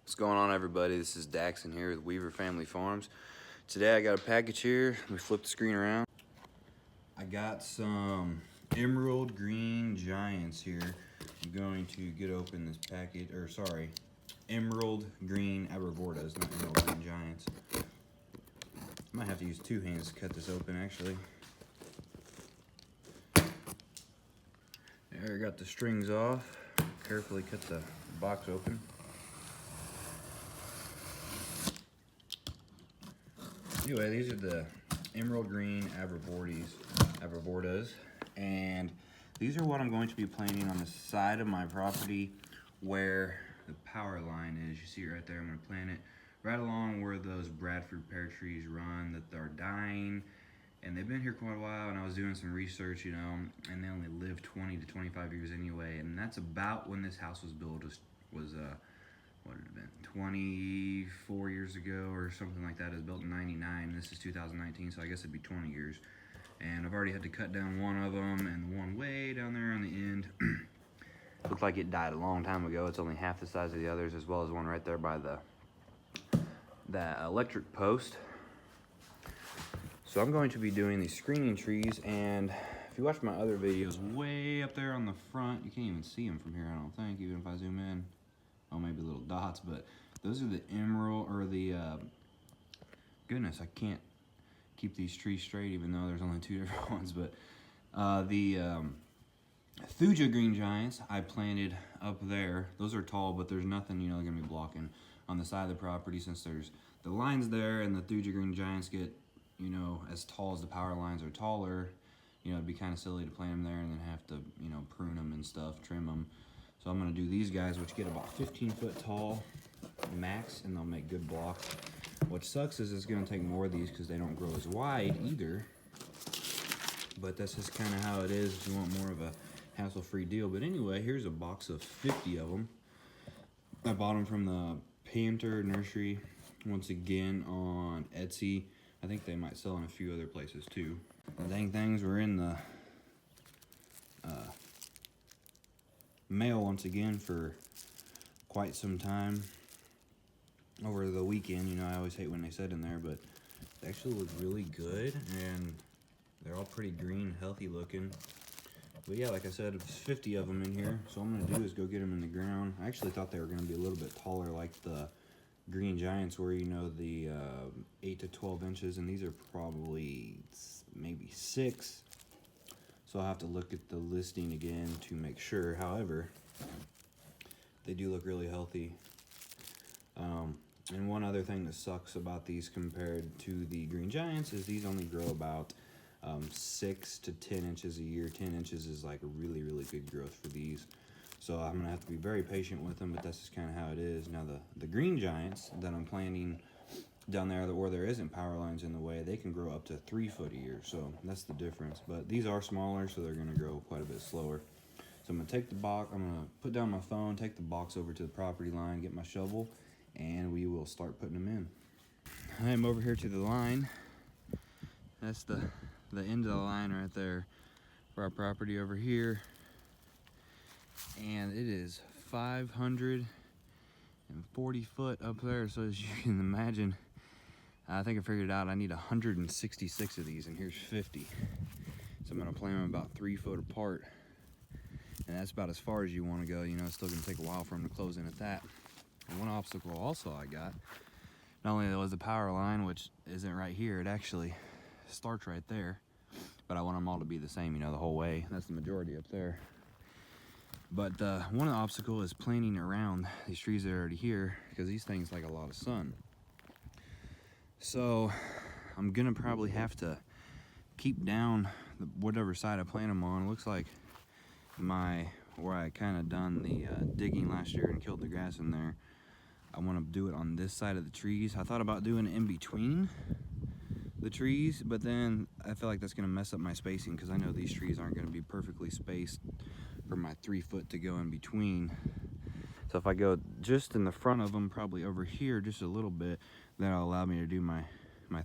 What's going on, everybody? This is Daxon here with Weaver Family Farms. Today I got a package here. Let me flip the screen around. I got some emerald green giants here. I'm going to get open this package, emerald green Arborvitaes, not emerald green giants. Might have to use two hands to cut this open, actually. There, I got the strings off. Carefully cut the box open. Anyway, these are the emerald green Arborvitaes, and these are what I'm going to be planting on the side of my property where the power line is. You see it right there. I'm going to plant it right along where those Bradford pear trees run that are dying, and they've been here quite a while. And I was doing some research, and they only live 20 to 25 years anyway, and that's about when this house was built. Was what had it been, 24 years ago or something like that. It was built in 99. This is 2019, so I guess it'd be 20 years. And I've already had to cut down one of them, and the one way down there on the end looks like it died a long time ago. It's only half the size of the others, as well as one right there by that electric post. So I'm going to be doing these screening trees, and if you watch my other videos, way up there on the front, you can't even see them from here, I don't think, even if I zoom in. Oh, maybe little dots, but those are the emerald, or the, goodness, I can't keep these trees straight even though there's only two different ones, but the thuja green giants I planted up there. Those are tall, but there's nothing, they're gonna be blocking on the side of the property, since there's the lines there, and the thuja green giants get, as tall as the power lines are taller. It'd be kind of silly to plant them there and then have to, prune them and stuff, trim them. So I'm going to do these guys, which get about 15 foot tall max, and they'll make good blocks. What sucks is it's going to take more of these because they don't grow as wide either. But that's just kind of how it is if you want more of a hassle-free deal. But anyway, here's a box of 50 of them. I bought them from the Panther Nursery, once again on Etsy. I think they might sell in a few other places too. The dang things were in the mail once again for quite some time over the weekend. I always hate when they sit in there, but they actually look really good, and they're all pretty green, healthy looking. But yeah, like I said, it's 50 of them in here, so what I'm gonna do is go get them in the ground. I actually thought they were gonna be a little bit taller like the green giants were, the 8 to 12 inches, and these are probably maybe 6. So I'll have to look at the listing again to make sure. However, they do look really healthy. And one other thing that sucks about these compared to the green giants is these only grow about 6 to 10 inches a year. 10 inches is like a really, really good growth for these. So I'm gonna have to be very patient with them, but that's just kind of how it is. Now the green giants that I'm planting down there where there isn't power lines in the way, they can grow up to 3 foot a year, so that's the difference. But these are smaller, so they're gonna grow quite a bit slower. So I'm gonna take the box, I'm gonna put down my phone, take the box over to the property line, get my shovel, and we will start putting them in. I am over here to the line. That's the end of the line right there for our property over here. And it is 540 foot up there, so as you can imagine, I think I figured it out. I need 166 of these, and here's 50. So I'm gonna plant them about 3 foot apart, and that's about as far as you want to go. It's still gonna take a while for them to close in at that. And one obstacle also I got, not only was the power line, which isn't right here, it actually starts right there, but I want them all to be the same, the whole way. That's the majority up there. But one obstacle is planting around these trees that are already here, because these things like a lot of sun. So I'm gonna probably have to keep down whatever side I plant them on. It looks like where I kind of done the digging last year and killed the grass in there, I want to do it on this side of the trees. I thought about doing it in between the trees, but then I feel like that's gonna mess up my spacing, because I know these trees aren't gonna be perfectly spaced for my 3 foot to go in between. So if I go just in the front of them, probably over here just a little bit, that'll allow me to do my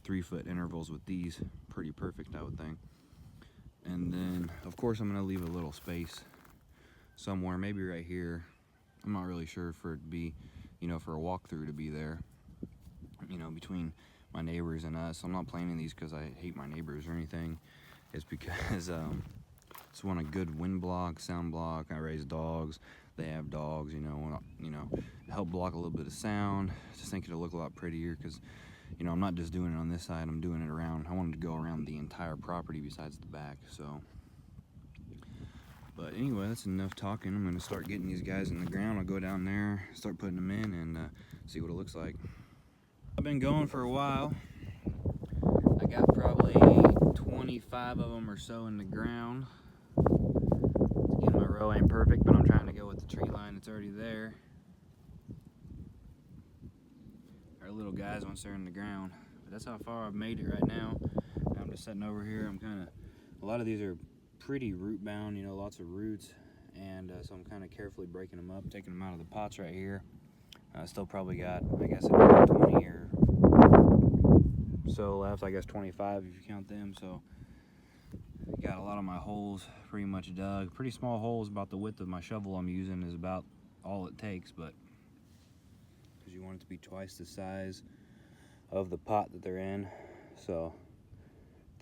3 foot intervals with these pretty perfect, I would think. And then of course I'm gonna leave a little space somewhere, maybe right here. I'm not really sure for it to be you know, for a walkthrough to be there, you know, between my neighbors and us. I'm not planting these because I hate my neighbors or anything. It's because just want a good wind block, sound block. I raise dogs. They have dogs, you know, help block a little bit of sound. Just think it'll look a lot prettier because, you know, I'm not just doing it on this side, I'm doing it around. I wanted to go around the entire property besides the back, so. But anyway, that's enough talking. I'm gonna start getting these guys in the ground. I'll go down there, start putting them in, and see what it looks like. I've been going for a while. I got probably 25 of them or so in the ground. Again, my row ain't perfect, but I'm trying to go with the tree line that's already there. Our little guys once they're in the ground. But that's how far I've made it right now. I'm just sitting over here. A lot of these are pretty root bound, you know, lots of roots. And so I'm kind of carefully breaking them up, taking them out of the pots right here. Still probably got, I guess, about 20 or so left. I guess 25 if you count them. So got a lot of my holes pretty much dug. Pretty small holes, about the width of my shovel I'm using is about all it takes, but because you want it to be twice the size of the pot that they're in. So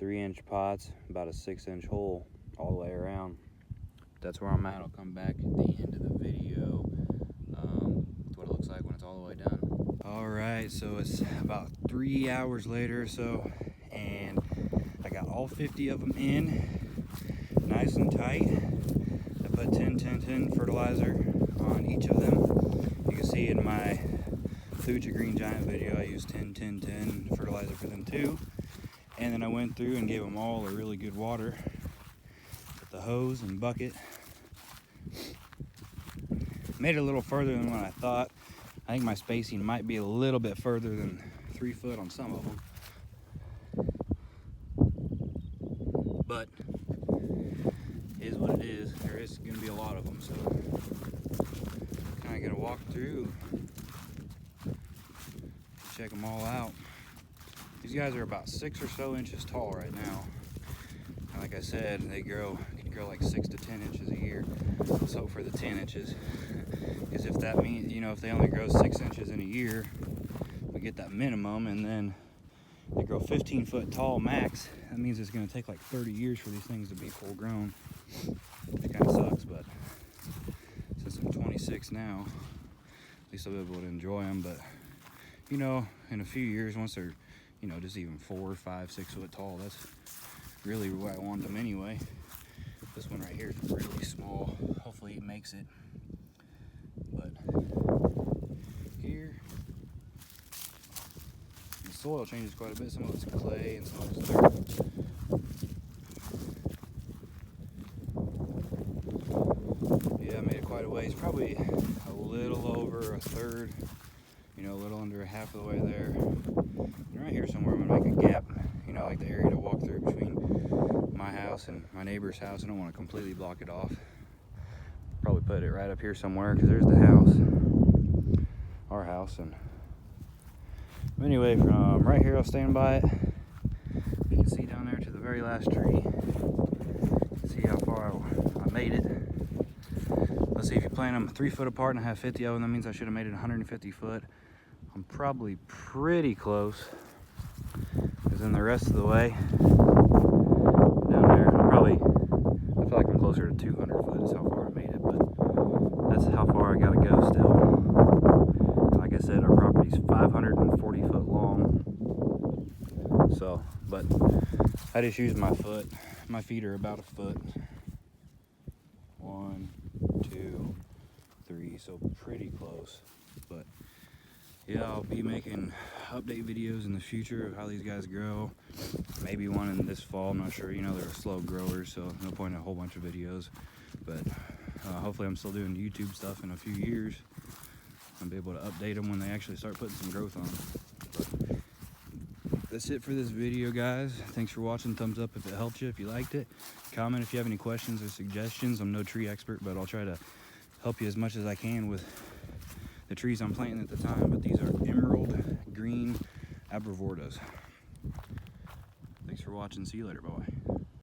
3-inch pots, about a 6-inch hole all the way around. That's where I'm at. I'll come back at the end of the video with what it looks like when it's all the way done. All right, so it's about 3 hours later or so, and I got all 50 of them in, nice and tight. I put 10-10-10 fertilizer on each of them. You can see in my Thuja Green Giant video, I used 10-10-10 fertilizer for them too. And then I went through and gave them all a really good water with the hose and bucket. Made it a little further than what I thought. I think my spacing might be a little bit further than 3 foot on some of them. But it is what it is. There is going to be a lot of them, so kind of going to walk through, check them all out. These guys are about 6 or so inches tall right now. And like I said, they can grow like 6 to 10 inches a year. Let's hope for the 10 inches. Because if that means, you know, if they only grow 6 inches in a year, we get that minimum, and then they grow 15 foot tall max. That means it's going to take like 30 years for these things to be full grown. It kind of sucks, but since I'm 26 now, at least I'll be able to enjoy them. But, you know, in a few years, once they're, you know, just even 4, 5, 6 foot tall, that's really where I want them anyway. This one right here is really small. Hopefully it makes it. But here, the soil changes quite a bit. Some of it's clay and some of it's dirt. Yeah, I made it quite a ways. Probably a little over a third, you know, a little under half of the way there. And right here somewhere I'm gonna make a gap, you know, like the area to walk through between my house and my neighbor's house. I don't want to completely block it off. Probably put it right up here somewhere because there's the house, our house. And anyway, from right here I'll stand by it. You can see down there to the very last tree. See how far I made it. Let's see, if you plant them 3 foot apart and I have 50 of them, that means I should have made it 150 foot. I'm probably pretty close, because then the rest of the way down there, I feel like I'm closer to 200 foot is how far I made it, but that's how far I gotta go still. Like I said, our property's 540 foot long. So, but I just used my foot. My feet are about a foot. 1, 2, 3, so pretty close. But yeah, I'll be making update videos in the future of how these guys grow. Maybe one in this fall, I'm not sure. You know, they're slow growers, so no point in a whole bunch of videos. But hopefully I'm still doing YouTube stuff in a few years. I'll be able to update them when they actually start putting some growth on them. But that's it for this video, guys. Thanks for watching. Thumbs up if it helped you, if you liked it. Comment if you have any questions or suggestions. I'm no tree expert, but I'll try to help you as much as I can with the trees I'm planting at the time. But these are emerald green Arborvitaes. Thanks for watching. See you later. Bye-bye.